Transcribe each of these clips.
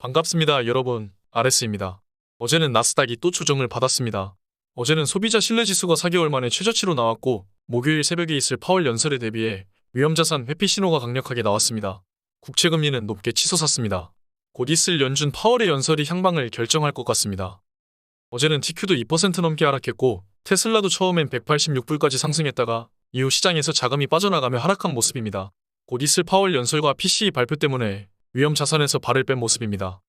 반갑습니다, 여러분. RS입니다. 어제는 나스닥이 또 조정을 받았습니다. 어제는 소비자 신뢰지수가 4개월 만에 최저치로 나왔고, 목요일 새벽에 있을 파월 연설에 대비해 위험자산 회피 신호가 강력하게 나왔습니다. 국채금리는 높게 치솟았습니다. 곧 있을 연준 파월의 연설이 향방을 결정할 것 같습니다. 어제는 TQ도 2% 넘게 하락했고, 테슬라도 처음엔 186불까지 상승했다가 이후 시장에서 자금이 빠져나가며 하락한 모습입니다. 곧 있을 파월 연설과 PCE 발표 때문에 위험 자산에서 발을 뺀 모습입니다.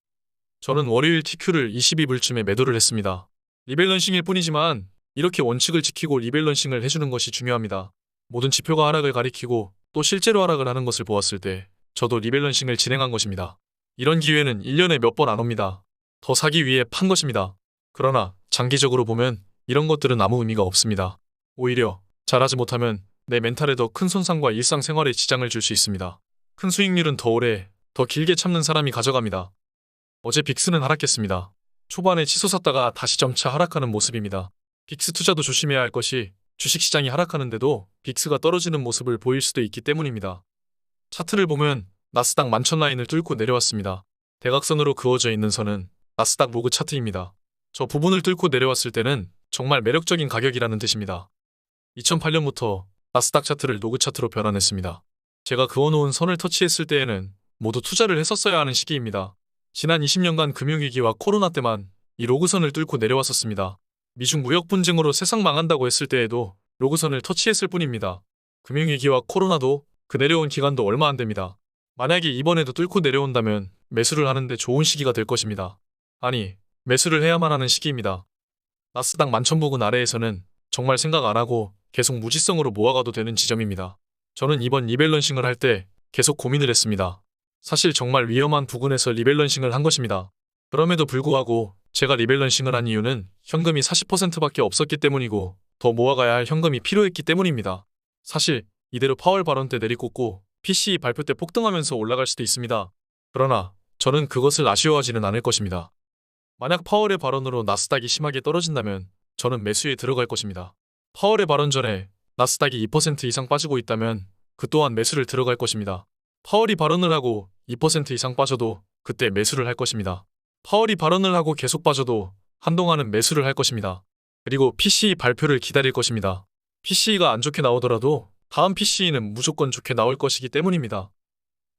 저는 월요일 TQ를 22불쯤에 매도를 했습니다. 리밸런싱일 뿐이지만 이렇게 원칙을 지키고 리밸런싱을 해주는 것이 중요합니다. 모든 지표가 하락을 가리키고 또 실제로 하락을 하는 것을 보았을 때 저도 리밸런싱을 진행한 것입니다. 이런 기회는 1년에 몇 번 안 옵니다. 더 사기 위해 판 것입니다. 그러나 장기적으로 보면 이런 것들은 아무 의미가 없습니다. 오히려 잘하지 못하면 내 멘탈에 더 큰 손상과 일상생활에 지장을 줄 수 있습니다. 큰 수익률은 더 오래, 더 길게 참는 사람이 가져갑니다. 어제 빅스는 하락했습니다. 초반에 치솟았다가 다시 점차 하락하는 모습입니다. 빅스 투자도 조심해야 할 것이 주식시장이 하락하는데도 빅스가 떨어지는 모습을 보일 수도 있기 때문입니다. 차트를 보면 나스닥 11,000 라인을 뚫고 내려왔습니다. 대각선으로 그어져 있는 선은 나스닥 로그 차트입니다. 저 부분을 뚫고 내려왔을 때는 정말 매력적인 가격이라는 뜻입니다. 2008년부터 나스닥 차트를 로그 차트로 변환했습니다. 제가 그어놓은 선을 터치했을 때에는 모두 투자를 했었어야 하는 시기입니다. 지난 20년간 금융위기와 코로나 때만 이 로그선을 뚫고 내려왔었습니다. 미중 무역 분쟁으로 세상 망한다고 했을 때에도 로그선을 터치했을 뿐입니다. 금융위기와 코로나도 그 내려온 기간도 얼마 안 됩니다. 만약에 이번에도 뚫고 내려온다면 매수를 하는데 좋은 시기가 될 것입니다. 아니, 매수를 해야만 하는 시기입니다. 나스닥 11,000 부근 아래에서는 정말 생각 안 하고 계속 무지성으로 모아가도 되는 지점입니다. 저는 이번 리밸런싱을 할 때 계속 고민을 했습니다. 사실 정말 위험한 부근에서 리밸런싱을 한 것입니다. 그럼에도 불구하고 제가 리밸런싱을 한 이유는 현금이 40%밖에 없었기 때문이고 더 모아가야 할 현금이 필요했기 때문입니다. 사실 이대로 파월 발언 때 내리꽂고 PCE 발표 때 폭등하면서 올라갈 수도 있습니다. 그러나 저는 그것을 아쉬워하지는 않을 것입니다. 만약 파월의 발언으로 나스닥이 심하게 떨어진다면 저는 매수에 들어갈 것입니다. 파월의 발언 전에 나스닥이 2% 이상 빠지고 있다면 그 또한 매수를 들어갈 것입니다. 파월이 발언을 하고 2% 이상 빠져도 그때 매수를 할 것입니다. 파월이 발언을 하고 계속 빠져도 한동안은 매수를 할 것입니다. 그리고 PCE 발표를 기다릴 것입니다. PCE가 안 좋게 나오더라도 다음 PCE는 무조건 좋게 나올 것이기 때문입니다.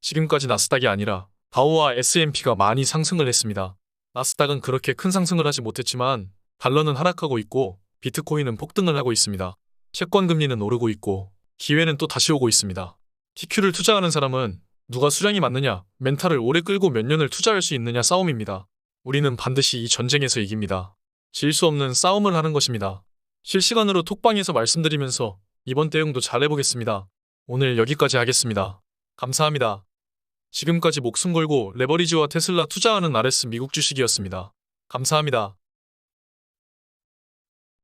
지금까지 나스닥이 아니라 다우와 S&P가 많이 상승을 했습니다. 나스닥은 그렇게 큰 상승을 하지 못했지만 달러는 하락하고 있고 비트코인은 폭등을 하고 있습니다. 채권 금리는 오르고 있고 기회는 또 다시 오고 있습니다. TQ를 투자하는 사람은 누가 수량이 많느냐, 멘탈을 오래 끌고 몇 년을 투자할 수 있느냐 싸움입니다. 우리는 반드시 이 전쟁에서 이깁니다. 질 수 없는 싸움을 하는 것입니다. 실시간으로 톡방에서 말씀드리면서 이번 대응도 잘해보겠습니다. 오늘 여기까지 하겠습니다. 감사합니다. 지금까지 목숨 걸고 레버리지와 테슬라 투자하는 RS 미국 주식이었습니다. 감사합니다.